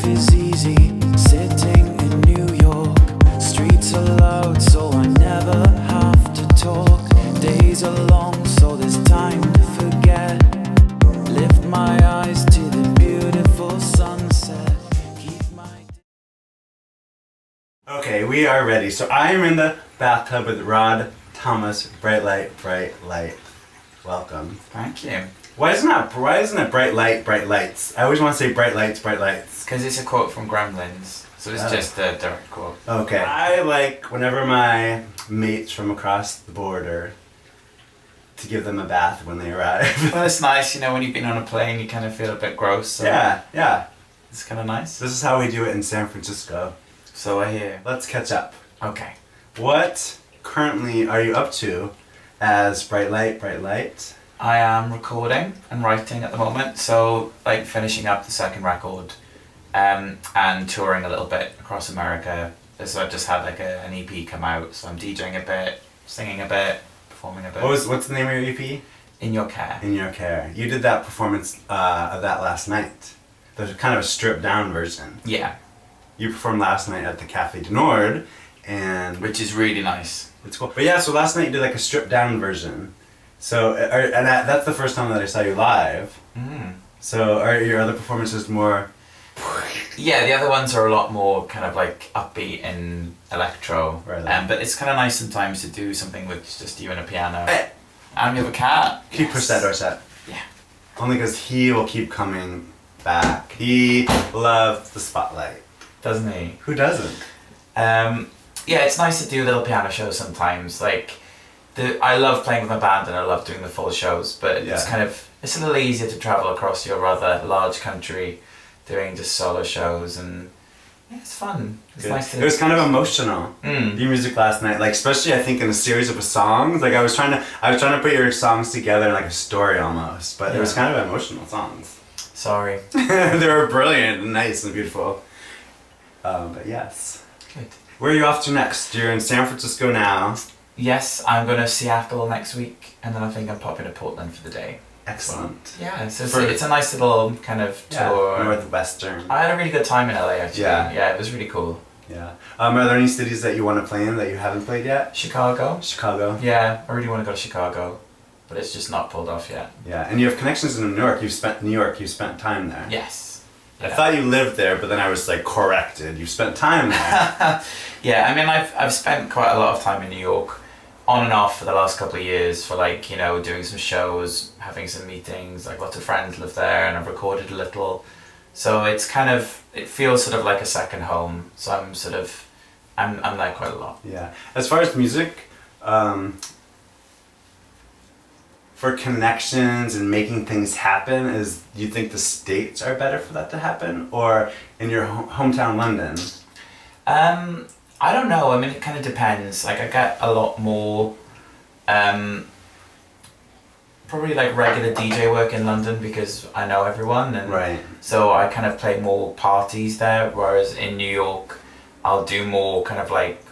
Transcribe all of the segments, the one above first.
is easy, sitting in New York. Streets are loud, so I never have to talk. Days are long, so there's time to forget. Lift my eyes to the beautiful sunset. Keep my... Okay, we are ready. So I am in the bathtub with Rod Thomas. Bright light, bright light. Welcome. Thank you. Why isn't it bright light, bright lights? I always want to say bright lights, bright lights. Because it's a quote from Gremlins, so it's just a direct quote. Okay. I like whenever my mates from across the border to give them a bath when they arrive. Well, it's nice, you know, when you've been on a plane, you kind of feel a bit gross. So Yeah. it's kind of nice. This is how we do it in San Francisco. So I hear. Let's catch up. Okay. What currently are you up to as bright light, bright light? I am recording and writing at the moment, so like finishing up the second record, and touring a little bit across America. So I've just had like an EP come out, so I'm DJing a bit, singing a bit, performing a bit. What's the name of your EP? In Your Care. In Your Care. You did that performance of that last night. There's kind of a stripped down version. Yeah. You performed last night at the Café du Nord, and Which is really nice. it's cool. But yeah, so last night you did like a stripped down version. So that's the first time that I saw you live. Mm. So are your other performances more? Yeah, the other ones are a lot more kind of like upbeat and electro. Right. But it's kind of nice sometimes to do something with just you and a piano. Hey. And you have a cat. Can you push that door shut? Yeah. Only because he will keep coming back. He loves the spotlight. Doesn't he? Who doesn't? Yeah, it's nice to do little piano shows sometimes. Like, I love playing with my band and I love doing the full shows, but it's it's a little easier to travel across your rather large country doing just solo shows, and yeah, it's fun. It's Good. nice to... It was kind of emotional. Your music last night, like especially I think in a series of songs. Like I was trying to put your songs together in like a story almost, but it was kind of emotional songs. Sorry. They were brilliant and nice and beautiful. But yes. Good. Where are you off to next? You're in San Francisco now. Yes, I'm going to Seattle next week, and then I think I'm popping to Portland for the day. Excellent. Yeah, so it's a nice little kind of tour. Northwestern. I had a really good time in LA actually. Yeah. It was really cool. Yeah. Are there any cities that you want to play in that you haven't played yet? Chicago. Chicago. Yeah, I really want to go to Chicago, but it's just not pulled off yet. Yeah, and you have connections in New York. You've spent time there. Yes. I thought you lived there, but then I was like corrected. You spent time there. Yeah, I mean I've spent quite a lot of time in New York, on and off for the last couple of years for like, you know, doing some shows, having some meetings, like lots of friends live there and I've recorded a little. So it's kind of, it feels sort of like a second home. So I'm there quite a lot. Yeah. As far as music, for connections and making things happen, do you think the States are better for that to happen, or in your hometown London? I don't know. I mean, it kind of depends. Like, I get a lot more, probably like regular DJ work in London because I know everyone, and Right. so I kind of play more parties there. Whereas in New York, I'll do more kind of like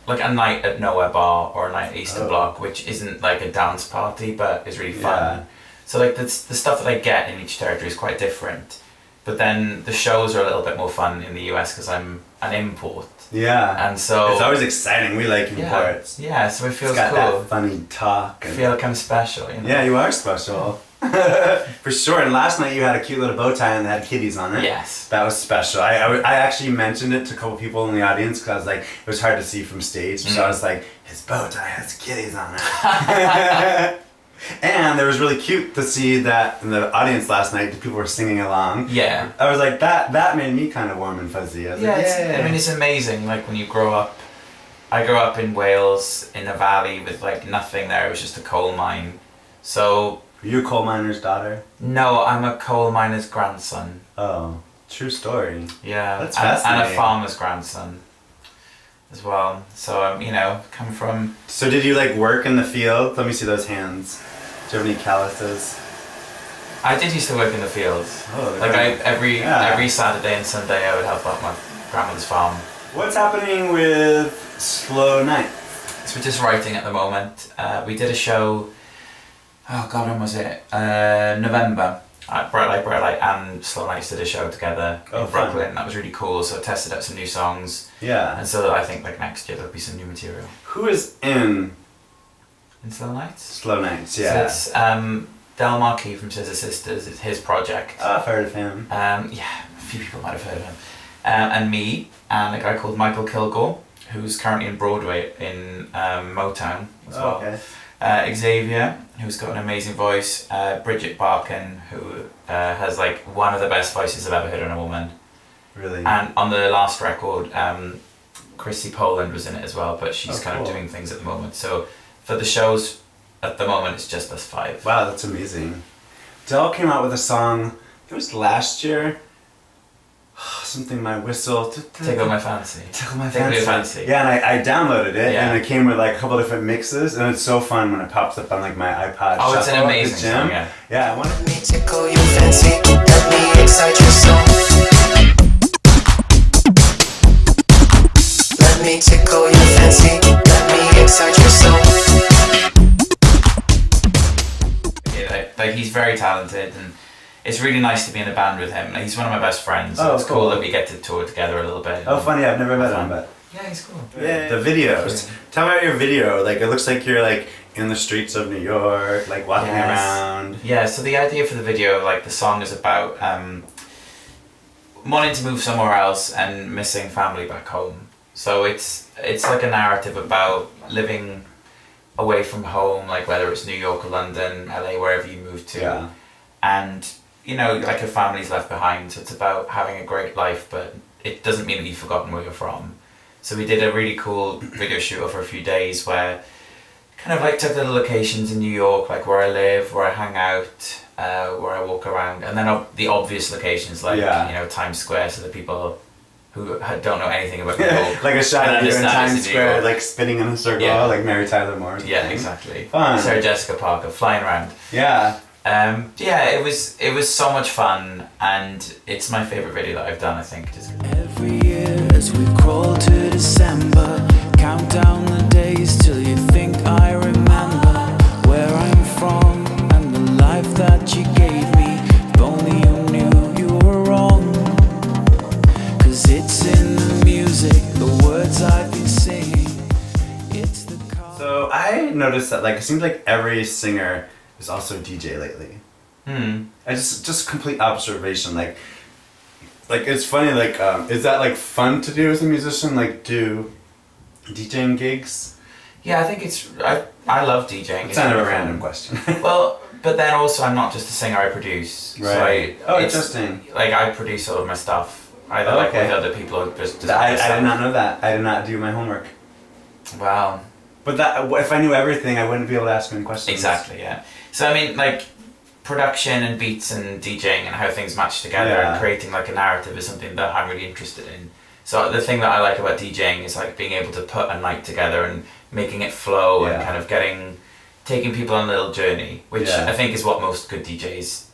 a night at Nowhere Bar or a night at Easter Block, which isn't like a dance party, but is really fun. Yeah. So like the stuff that I get in each territory is quite different. But then the shows are a little bit more fun in the US because I'm an import. Yeah. And so it's always exciting. We like imports. Yeah, so it feels It's got cool. that funny talk. I And feel kind of special, you know? yeah, you are special. For sure. And last night you had a cute little bow tie and it had kitties on it. Yes. That was special. I actually mentioned it to a couple people in the audience because I was like, it was hard to see from stage. So I was like, his bow tie has kitties on it. And it was really cute to see that in the audience last night, people were singing along. Yeah. I was like, that made me kind of warm and fuzzy. I was like, I mean, it's amazing. Like when you grow up, I grew up in Wales in a valley with like nothing there. It was just a coal mine. So. Are you a coal miner's daughter? No, I'm a coal miner's grandson. Oh, true story. Yeah. That's and fascinating. a farmer's grandson as well. So you know, come from. So did you like work in the field? Let me see those hands. Do you have any calluses? I did used to work in the fields. Oh, like every yeah. Saturday and Sunday I would help out my grandmother's farm. What's happening with Slow Night? So we're just writing at the moment. We did a show, oh god, when was it? November. Bright Light and Slow Nights did a show together Oh, in fun. Brooklyn. That was really cool. So I tested out some new songs, Yeah. and so I think like next year there'll be some new material Who is in in Slow Nights. Slow Nights? So Yeah. it's Del Marquis from Scissor Sisters. It's his project. I've heard of him. Yeah, a few people might have heard of him. And me and a guy called Michael Kilgore, who's currently in Broadway in Motown as well. Okay. Xavier, who's got an amazing voice. Bridget Barkin, who has like one of the best voices I've ever heard in a woman. Really. And on the last record, Chrissy Poland was in it as well, but she's Oh, kind cool. of doing things at the moment. So for the shows at the moment, it's just us five. Wow, that's amazing. Del came out with a song. It was last year. Something my whistle. Tickle My Fancy. Tickle My Tickle Your Fancy. Fancy. Yeah, and I downloaded it, Yeah. and it came with like a couple different mixes, and it's so fun when it pops up on like my iPod. Oh, it's an Shuffle at the amazing gym. song, yeah. Yeah, I want Let me tickle your fancy, let me excite your soul. Let me tickle your fancy, let me excite your soul. Yeah, like he's very talented, and it's really nice to be in a band with him. Like, he's one of my best friends. So Oh, it's cool cool. that we get to tour together a little bit. Oh, funny! I've never met him, Fun. but Yeah, he's cool. the videos. Tell me about your video. Like, it looks like you're like in the streets of New York, like walking Yes. around. Yeah, so the idea for the video, like the song is about wanting to move somewhere else and missing family back home. So it's like a narrative about living away from home, like whether it's New York or London, LA, wherever you move to. Yeah. And, you know, like your family's left behind, so it's about having a great life, but it doesn't mean that you've forgotten where you're from. So we did a really cool video shoot over a few days where kind of like took little locations in New York, like where I live, where I hang out, where I walk around, and then the obvious locations like Yeah. you know Times Square, so the people who don't know anything about New York. Like a shot can of you in understand Times it's New Square, York. like spinning in a circle, Yeah. like Mary Tyler Moore. Yeah, exactly. Fun. Sarah Jessica Parker flying around. Yeah. Yeah, it was so much fun, and it's my favorite video that I've done. I think. Every year as we crawl to December, count down the days till you think I remember where I'm from and the life that you gave me. If only you knew you were wrong, 'cause it's in the music, the words I've been singing. It's the car. So I noticed that like it seems like every singer is also DJ lately. I just complete observation. Like it's funny. Like is that like fun to do as a musician? Like do DJing gigs? Yeah, I think it's. I love DJing. It's kind of a really fun. random question. Well, but then also I'm not just a singer. I produce. Right. So Oh, it's- interesting. Like I produce all of my stuff. Either like Okay. with other people or just I myself. did not know that. I did not do my homework. Wow. But that if I knew everything, I wouldn't be able to ask any questions. Exactly. Yeah. So I mean, like production and beats and DJing and how things match together Yeah. and creating like a narrative is something that I'm really interested in. So the thing that I like about DJing is like being able to put a night together and making it flow and Yeah. kind of taking people on a little journey, which Yeah. I think is what most good DJs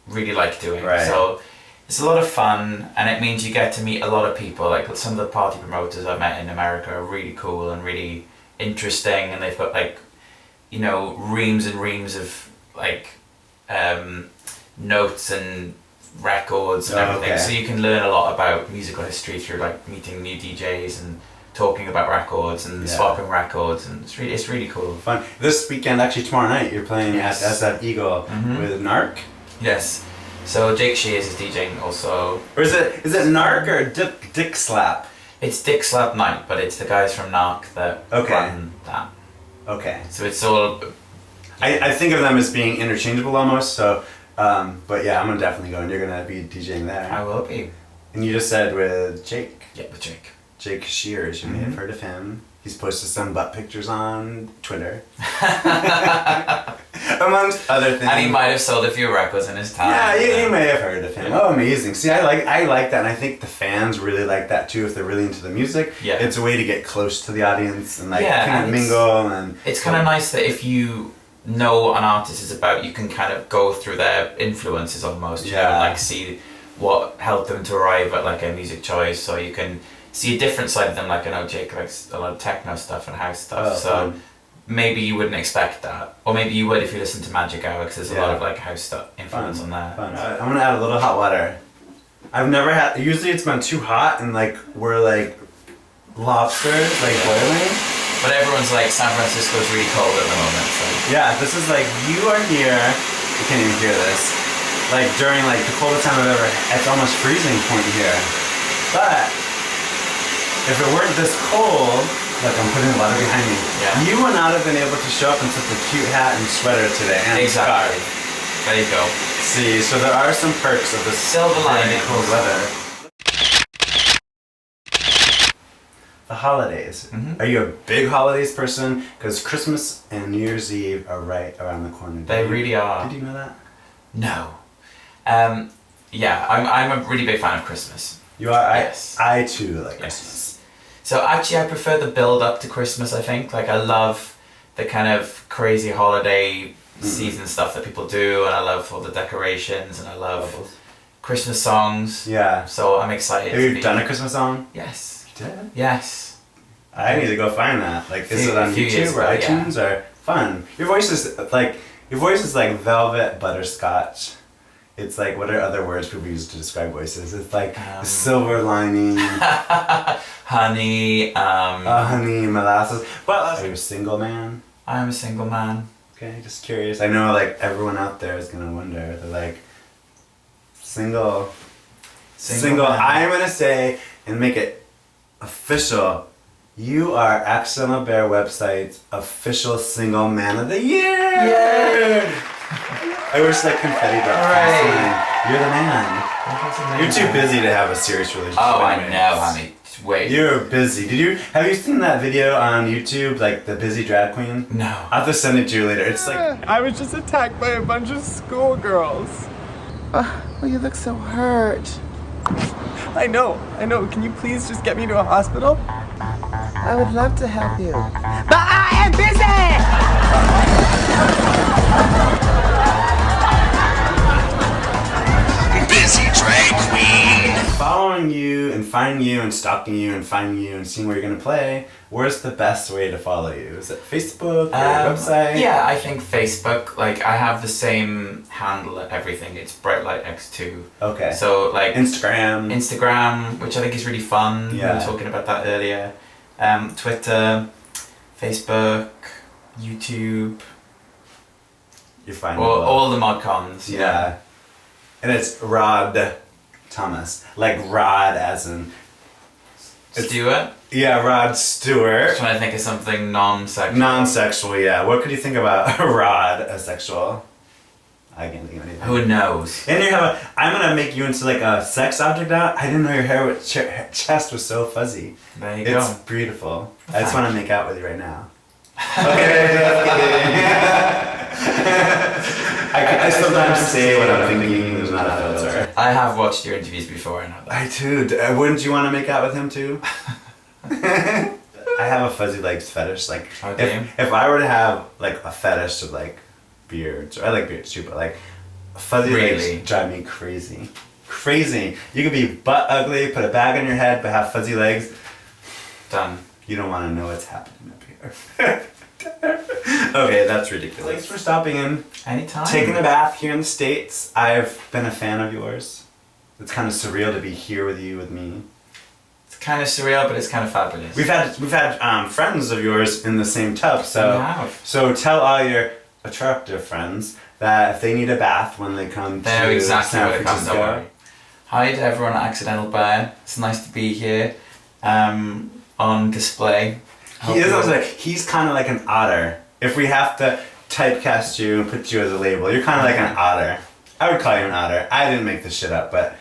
really like doing. Right. So it's a lot of fun, and it means you get to meet a lot of people. Like some of the party promoters I've met in America are really cool and really interesting, and they've got like, you know, reams and reams of like notes and records and Oh, everything. okay. So you can learn a lot about musical history through like meeting new DJs and talking about records and Yeah. swapping records, and it's really cool. Fun. This weekend, actually tomorrow night, you're playing Yes. at that Eagle Mhm. with Narc. Yes. So Jake Shears is DJing also. Or is it Narc or Dick Slap? It's Dick Slap Night, but it's the guys from Narc that Okay. run that. Okay. So it's all. I think of them as being interchangeable almost. So, but yeah, I'm gonna definitely go, and you're gonna be DJing there. I will be. And you just said with Jake. Yeah, with Jake. Jake Shears, you may have heard of him. He's posted some butt pictures on Twitter. Amongst other things. And he might have sold a few records in his time. Yeah, you may have heard of him. Yeah. Oh, amazing. See, I like that, and I think the fans really like that too if they're really into the music. Yeah. It's a way to get close to the audience and like Yeah, kind of and it's- mingle and It's kind of nice that if you know what an artist is about, you can kind of go through their influences almost, you know, Yeah. and like see what helped them to arrive at like a music choice, so you can see a different side of them. Like I know Jake likes a lot of techno stuff and house stuff, Oh, so fun. maybe you wouldn't expect that, or maybe you would if you listen to Magic Hour, because there's a lot of like house stuff influence on there. Fun. I'm gonna add a little hot water. I've never had. Usually it's been too hot and like we're like lobsters like boiling. But everyone's like, San Francisco's really cold at the moment. So. Yeah, this is like you are here. You can't even hear this. Like during like the coldest time I've ever. It's almost freezing point here. But if it weren't this cold, like I'm putting a lot of behind me. Yeah. You would not have been able to show up in such a cute hat and sweater today. And Exactly. There you go. See, so there are some perks of this Silver lining. cold weather. The holidays. Mhm. Are you a big holidays person? Because Christmas and New Year's Eve are right around the corner. They really are. Did you know that? No. Yeah, I'm a really big fan of Christmas. You are? Yes. I too like Yes. Christmas. So actually, I prefer the build up to Christmas. I think like I love the kind of crazy holiday season stuff that people do, and I love all the decorations, and I love Christmas songs. Yeah. So I'm excited. Have you done a Christmas song? Yes. You did? Yes. I need to go find that. Like, is Few- it on a few years YouTube or ago, yeah. iTunes or fun? Your voice is like velvet butterscotch. It's like, what are other words people use to describe voices? It's like silver lining, Honey. honey, molasses. But are you a single man? I'm a single man. Okay, just curious. I know like everyone out there is gonna wonder. They're like, single. Single man. I'm gonna say and make it official. You are Accidental Bear website's official single man of the year. Yay! I wish that confetti dropped. Hooray. You're the man. You're too busy to have a serious relationship. Oh, I anyways. know, honey. Wait. You're busy. Have you seen that video on YouTube, like the busy drag queen? No. I'll have to send it to you later. It's like I was just attacked by a bunch of schoolgirls. Oh, you look so hurt. I know. Can you please just get me to a hospital? I would love to help you. But I am busy! Busy drag queen. following you and finding you and stalking you and finding you and seeing where you're gonna play. Where's the best way to follow you? Is it Facebook or website? Yeah, I think Facebook. Like I have the same handle at everything. It's BrightlightX2. Okay. So like Instagram. which I think is really fun. We Yeah. were talking about that earlier. Twitter, Facebook, YouTube, You're fine. all the modcons. Yeah. And it's Rod Thomas. Like Rod as in Stuart. yeah, Rod Stewart. Trying to think of something non-sexual. Non-sexual, yeah. What could you think about Rod asexual? I can't think of anything. Who knows? And I'm gonna make you into like a sex object now. I didn't know your hair with chest was so fuzzy. There you It's go. beautiful. I just Thanks. want to make out with you right now. Okay. I sometimes say what I'm thinking. There's not a filter. I have watched your interviews before. I know that. I too. Wouldn't you want to make out with him too? I have a fuzzy legs fetish. Like Oh, do you? if I were to have like a fetish of like beards, or I like beards too, but like fuzzy Really? legs drive me crazy. Crazy. You could be butt ugly, put a bag on your head, but have fuzzy legs. Done. You don't want to know what's happening up here. Okay, that's ridiculous. Thanks for stopping in. Anytime. Taking a bath here in the States. I've been a fan of yours. It's kind of surreal to be here with you, with me. It's kind of surreal, but it's kind of fabulous. We've had friends of yours in the same tub, so We have. so tell all your attractive friends that if they need a bath when they come They know to exactly San where to come, don't Francisco. worry. Hi to everyone at Accidental Bear. It's nice to be here on display. He's kind of like an otter. If we have to typecast you and put you as a label, you're kind of like an otter. I would call you an otter. I didn't make this shit up, but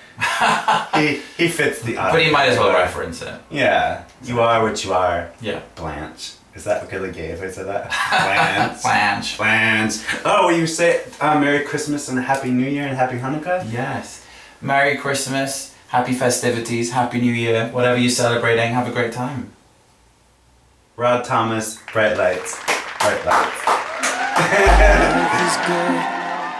he fits the otter. But you might as well reference it. Yeah, you are what you are. Yeah. Blanche. Is that okay, like gay if I said that? Blanche. Blanche. Blanche. Oh, will you say Merry Christmas and Happy New Year and Happy Hanukkah? Yes. Merry Christmas, happy festivities, Happy New Year, whatever you're celebrating, have a great time. Rod Thomas, Bright Lights. Bright Lights. Life is good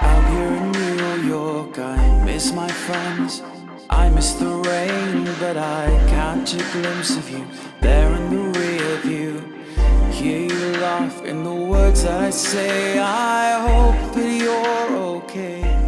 out here in New York. I miss my friends. I miss the rain, but I catch a glimpse of you there in the rear view. Hear you laugh in the words I say. I hope that you're okay.